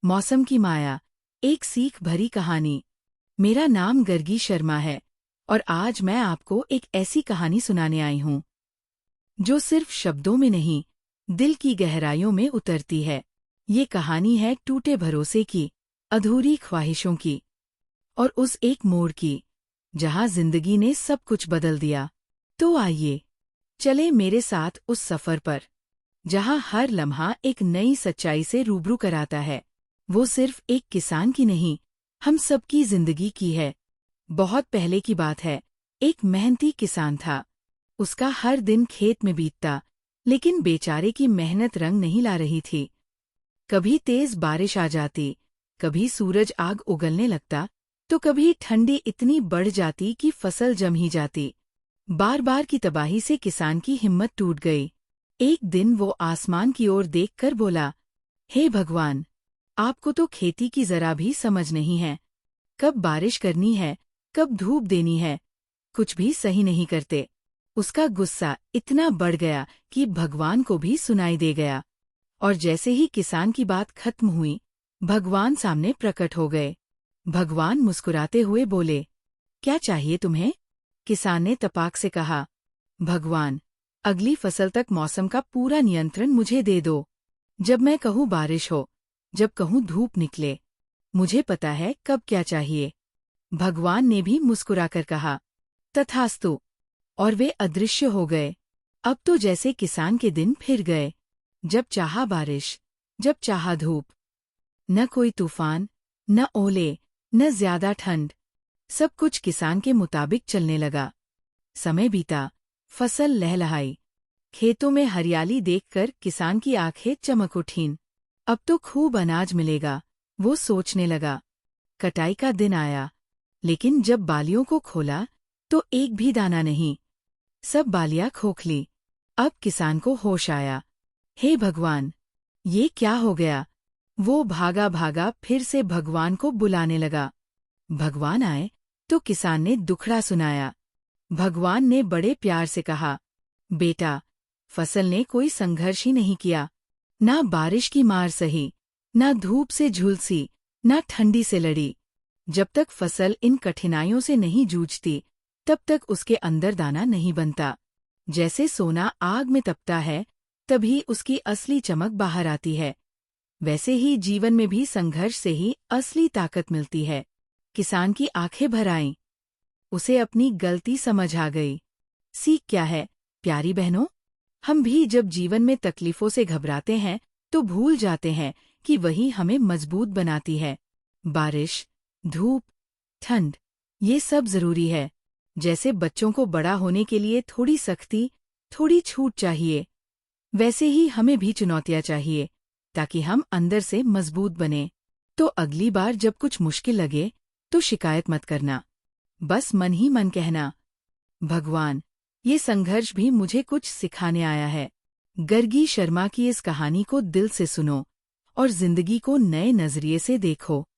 मौसम की माया, एक सीख भरी कहानी। मेरा नाम गर्गी शर्मा है और आज मैं आपको एक ऐसी कहानी सुनाने आई हूँ जो सिर्फ शब्दों में नहीं, दिल की गहराइयों में उतरती है। ये कहानी है टूटे भरोसे की, अधूरी ख्वाहिशों की और उस एक मोड़ की जहाँ जिंदगी ने सब कुछ बदल दिया। तो आइए चले मेरे साथ उस सफर पर जहाँ हर लम्हा एक नई सच्चाई से रूबरू कराता है। वो सिर्फ एक किसान की नहीं, हम सबकी जिंदगी की है। बहुत पहले की बात है, एक मेहनती किसान था। उसका हर दिन खेत में बीतता, लेकिन बेचारे की मेहनत रंग नहीं ला रही थी। कभी तेज बारिश आ जाती, कभी सूरज आग उगलने लगता, तो कभी ठंडी इतनी बढ़ जाती कि फसल जम ही जाती। बार बार की तबाही से किसान की हिम्मत टूट गई। एक दिन वो आसमान की ओर देखकर बोला, हे भगवान, आपको तो खेती की जरा भी समझ नहीं है। कब बारिश करनी है, कब धूप देनी है, कुछ भी सही नहीं करते। उसका गुस्सा इतना बढ़ गया कि भगवान को भी सुनाई दे गया। और जैसे ही किसान की बात खत्म हुई, भगवान सामने प्रकट हो गए। भगवान मुस्कुराते हुए बोले, क्या चाहिए तुम्हें? किसान ने तपाक से कहा, भगवान, अगली फसल तक मौसम का पूरा नियंत्रण मुझे दे दो। जब मैं कहूँ बारिश हो, जब कहूँ धूप निकले, मुझे पता है कब क्या चाहिए। भगवान ने भी मुस्कुराकर कहा, तथास्तु। और वे अदृश्य हो गए। अब तो जैसे किसान के दिन फिर गए। जब चाहा बारिश, जब चाहा धूप। न कोई तूफान, न ओले, न ज्यादा ठंड। सब कुछ किसान के मुताबिक चलने लगा। समय बीता, फसल लहलहाई। खेतों में हरियाली देखकर किसान की आंखें चमक उठीं। अब तो खूब अनाज मिलेगा, वो सोचने लगा। कटाई का दिन आया, लेकिन जब बालियों को खोला तो एक भी दाना नहीं। सब बालियां खोखली। अब किसान को होश आया। हे भगवान, ये क्या हो गया? वो भागा भागा फिर से भगवान को बुलाने लगा। भगवान आए तो किसान ने दुखड़ा सुनाया। भगवान ने बड़े प्यार से कहा, बेटा, फसल ने कोई संघर्ष ही नहीं किया। ना बारिश की मार सही, ना धूप से झुलसी, ना ठंडी से लड़ी। जब तक फसल इन कठिनाइयों से नहीं जूझती, तब तक उसके अंदर दाना नहीं बनता। जैसे सोना आग में तपता है, तभी उसकी असली चमक बाहर आती है। वैसे ही जीवन में भी संघर्ष से ही असली ताकत मिलती है। किसान की आंखें भर आईं। उसे अपनी गलती समझ आ गई। सीख क्या है, प्यारी बहनों? हम भी जब जीवन में तकलीफों से घबराते हैं, तो भूल जाते हैं कि वही हमें मजबूत बनाती है। बारिश, धूप, ठंड, ये सब जरूरी है। जैसे बच्चों को बड़ा होने के लिए थोड़ी सख्ती, थोड़ी छूट चाहिए, वैसे ही हमें भी चुनौतियां चाहिए, ताकि हम अंदर से मजबूत बने। तो अगली बार जब कुछ मुश्किल लगे, तो शिकायत मत करना। बस मन ही मन कहना, भगवान, ये संघर्ष भी मुझे कुछ सिखाने आया है। गर्गी शर्मा की इस कहानी को दिल से सुनो और जिंदगी को नए नजरिए से देखो।